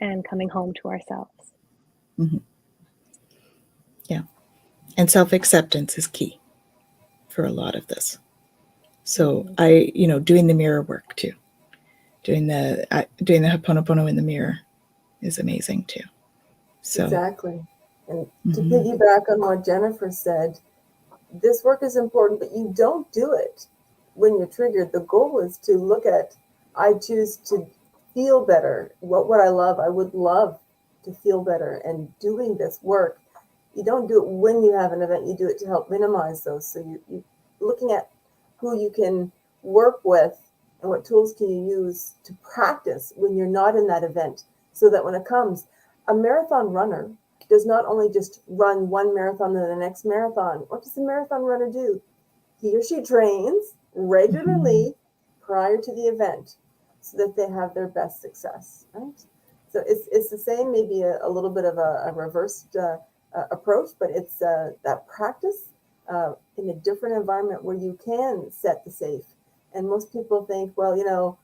and coming home to ourselves. Mm-hmm. Yeah. And self-acceptance is key for a lot of this. So doing the mirror work too. Doing the Ho'oponopono in the mirror is amazing too. So Exactly. And to piggyback on what Jennifer said, this work is important, but you don't do it when you're triggered. The goal is to look at, I choose to feel better. What I love, I would love to feel better. And doing this work, you don't do it when you have an event, you do it to help minimize those. So you're looking at who you can work with and what tools can you use to practice when you're not in that event, so that when it comes, a marathon runner does not only just run one marathon and the next marathon. What does the marathon runner do? He or she trains regularly prior to the event so that they have their best success, right? So it's the same, maybe a little bit of a reversed approach, but it's that practice in a different environment where you can set the safe. And most people think, well,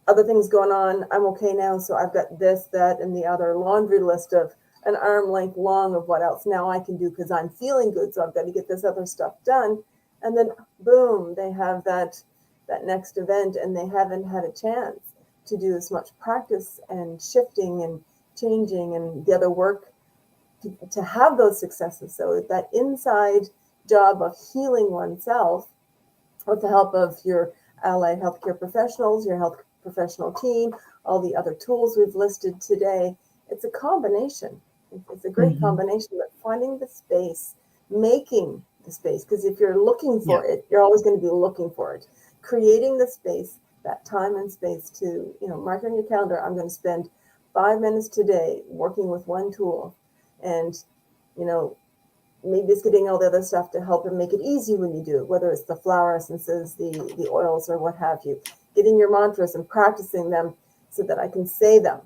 other things going on, I'm okay now, so I've got this, that, and the other laundry list of an arm length long of what else now I can do because I'm feeling good, so I've got to get this other stuff done. And then boom, they have that next event, and they haven't had a chance to do as much practice and shifting and changing and the other work to have those successes. So that inside job of healing oneself with the help of your allied healthcare professionals, your health professional team, all the other tools we've listed today, it's a combination. It's a great combination, but finding the space, making the space, because if you're looking for it, you're always going to be looking for it. Creating the space, that time and space to, mark on your calendar, I'm going to spend 5 minutes today working with one tool. And, maybe it's getting all the other stuff to help and make it easy when you do it, whether it's the flower essences, the oils, or what have you. Getting your mantras and practicing them so that I can say them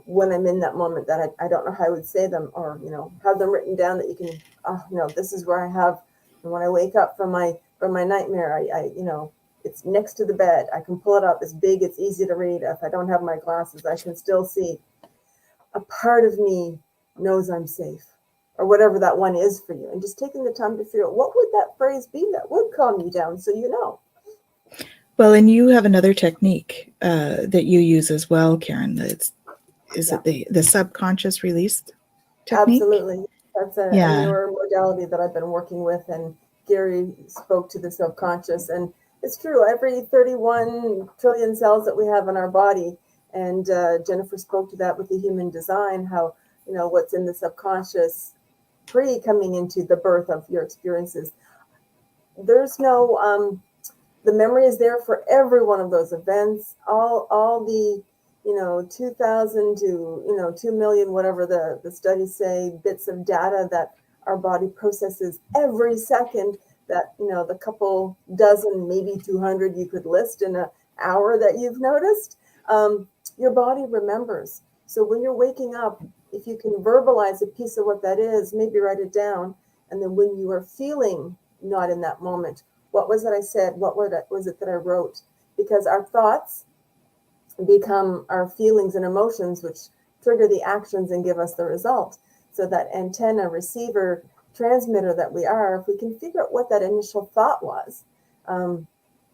when I'm in that moment that I don't know how I would say them, or, have them written down that you can, this is where I have, and when I wake up from my nightmare, I it's next to the bed. I can pull it up. It's big. It's easy to read. If I don't have my glasses, I can still see. A part of me knows I'm safe, or whatever that one is for you. And just taking the time to figure out what would that phrase be that would calm you down, so you know. Well, and you have another technique that you use as well, Karen. Is it the subconscious release technique? Absolutely. That's a newer modality that I've been working with, and Gary spoke to the subconscious. And it's true, every 31 trillion cells that we have in our body, and Jennifer spoke to that with the human design, how, what's in the subconscious pre coming into the birth of your experiences. There's no, the memory is there for every one of those events, all the, 2,000 to, 2 million, whatever the studies say, bits of data that our body processes every second, that, the couple dozen, maybe 200 you could list in an hour that you've noticed, your body remembers. So when you're waking up, if you can verbalize a piece of what that is, maybe write it down. And then when you are feeling not in that moment, what was it I said? What was it that I wrote? Because our thoughts become our feelings and emotions, which trigger the actions and give us the result. So that antenna, receiver, transmitter that we are, if we can figure out what that initial thought was,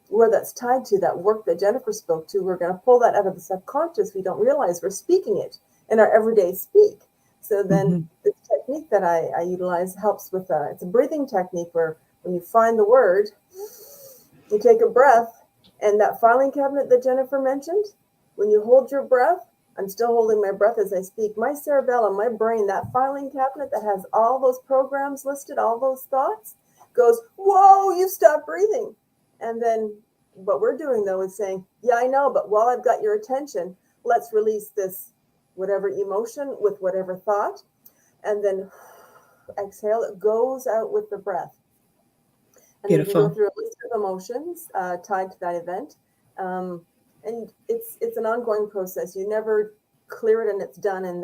where that's tied to that work that Jennifer spoke to, we're going to pull that out of the subconscious. We don't realize we're speaking it in our everyday speak. So then this technique that I utilize helps with it's a breathing technique where when you find the word, you take a breath, and that filing cabinet that Jennifer mentioned, when you hold your breath, I'm still holding my breath as I speak, my cerebellum, my brain, that filing cabinet that has all those programs listed, all those thoughts, goes, whoa, you stopped breathing. And then what we're doing, though, is saying, yeah, I know, but while I've got your attention, let's release this whatever emotion with whatever thought, and then exhale. It goes out with the breath. And Beautiful. then you go through a list of emotions tied to that event. And it's an ongoing process. You never clear it and it's done and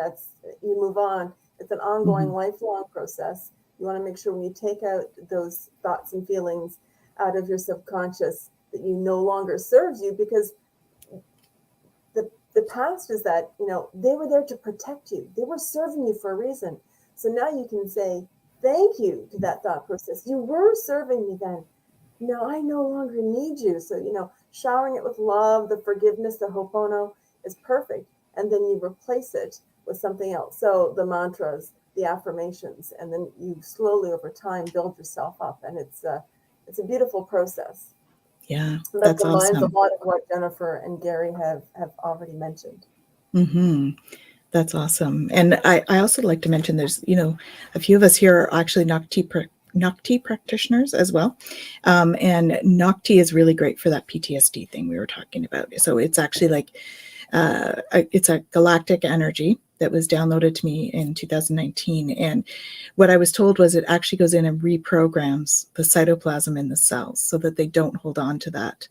you move on. It's an ongoing, lifelong process. You want to make sure when you take out those thoughts and feelings out of your subconscious that you no longer serves you, because the past is that, they were there to protect you. They were serving you for a reason. So now you can say, thank you to that thought process. You were serving me then. No, I no longer need you. So, showering it with love, the forgiveness, the ho'oponopono is perfect. And then you replace it with something else. So the mantras, the affirmations, and then you slowly over time build yourself up. And it's a beautiful process. Yeah, That that's combines awesome. a lot of what Jennifer and Gary have already mentioned. That's awesome. And I also like to mention there's, a few of us here are actually Nocti practitioners as well. And Nocti is really great for that PTSD thing we were talking about. So it's actually like, it's a galactic energy that was downloaded to me in 2019. And what I was told was it actually goes in and reprograms the cytoplasm in the cells so that they don't hold on to that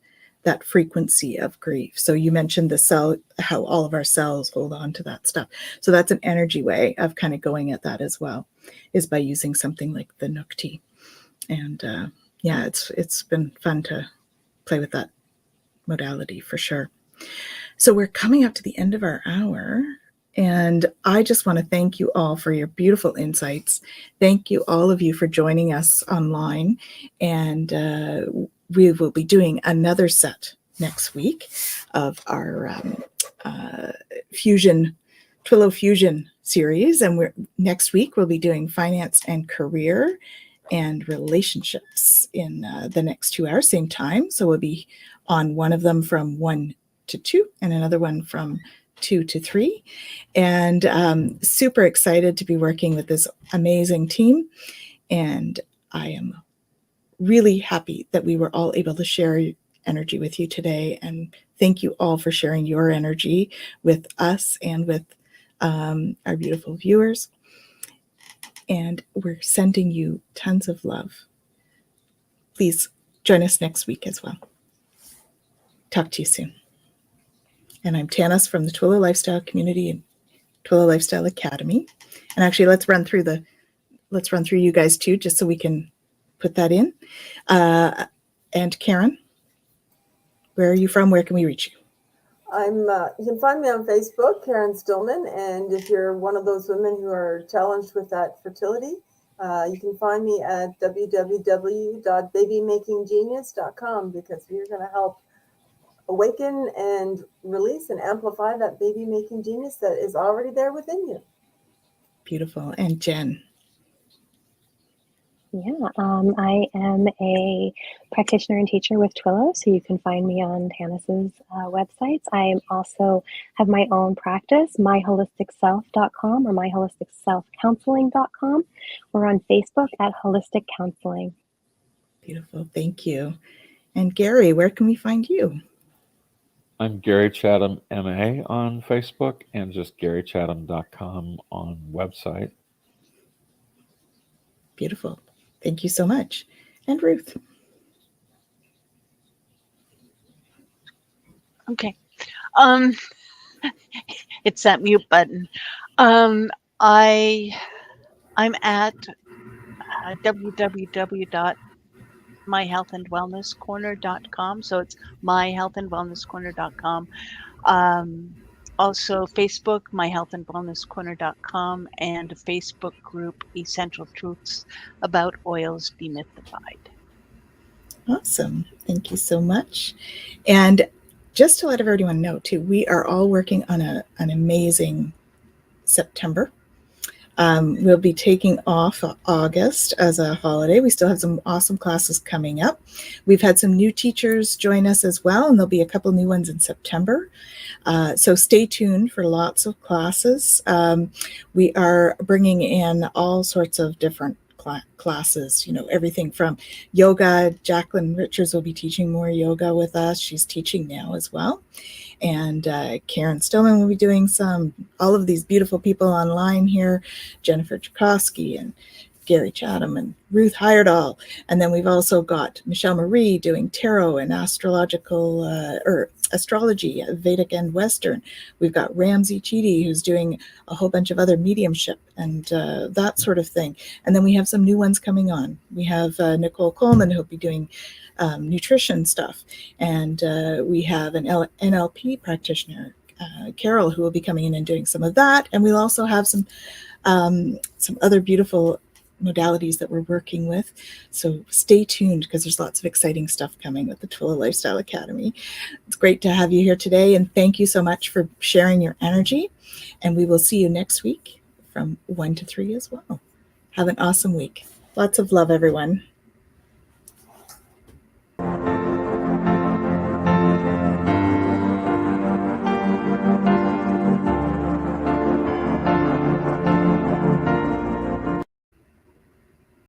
frequency of grief. So you mentioned the cell, how all of our cells hold on to that stuff. So that's an energy way of kind of going at that as well, is by using something like the Nukti. And yeah, it's been fun to play with that modality for sure. So we're coming up to the end of our hour, and I just want to thank you all for your beautiful insights. Thank you, all of you, for joining us online. And we will be doing another set next week of our Twillow Fusion series. And next week we'll be doing finance and career and relationships in the next 2 hours, same time. So we'll be on one of them from 1 to 2 and another one from 2 to 3. And super excited to be working with this amazing team. And I am really happy that we were all able to share energy with you today. And thank you all for sharing your energy with us and with our beautiful viewers. And we're sending you tons of love. Please join us next week as well. Talk to you soon. And I'm Tanis from the Twillow Lifestyle Community and Twillow Lifestyle Academy. And actually, let's run through you guys too, just so we can put that in. And Karen, where are you from? Where can we reach you? You can find me on Facebook, Karen Stillman, and if you're one of those women who are challenged with that fertility, you can find me at www.babymakinggenius.com, because we're going to help awaken and release and amplify that baby-making genius that is already there within you. Beautiful. And Jen? Yeah, I am a practitioner and teacher with Twillow, so you can find me on Tanis's websites. I also have my own practice, myholisticself.com or myholisticselfcounseling.com. We're on Facebook at Holistic Counseling. Beautiful. Thank you. And Gary, where can we find you? I'm Gary Chatham, MA on Facebook, and just garychatham.com on website. Beautiful. Thank you so much. And Ruth? Okay. It's that mute button. I'm at www.myhealthandwellnesscorner.com. So it's myhealthandwellnesscorner.com. Also Facebook, myhealthandwellnesscorner.com, and a Facebook group, Essential Truths About Oils Demythified. Awesome. Thank you so much. And just to let everyone know too, we are all working on an amazing September. We'll be taking off August as a holiday. We still have some awesome classes coming up. We've had some new teachers join us as well, and there'll be a couple new ones in September. So stay tuned for lots of classes. We are bringing in all sorts of different classes, everything from yoga. Jacqueline Richards will be teaching more yoga with us. She's teaching now as well. And Karen Stillman will be doing all of these beautiful people online here, Jennifer Tchaikovsky and Gary Chatham and Ruth Heyerdahl. And then we've also got Michelle Marie doing tarot and astrology, Vedic and Western. We've got Ramsey Chidi, who's doing a whole bunch of other mediumship and that sort of thing. And then we have some new ones coming on. We have Nicole Coleman, who'll be doing nutrition stuff. And we have an NLP practitioner, Carol, who will be coming in and doing some of that. And we'll also have some other beautiful modalities that we're working with. So stay tuned, because there's lots of exciting stuff coming with the Twillow Lifestyle Academy. It's great to have you here today, and thank you so much for sharing your energy. And we will see you next week from 1 to 3 as well. Have an awesome week. Lots of love, everyone.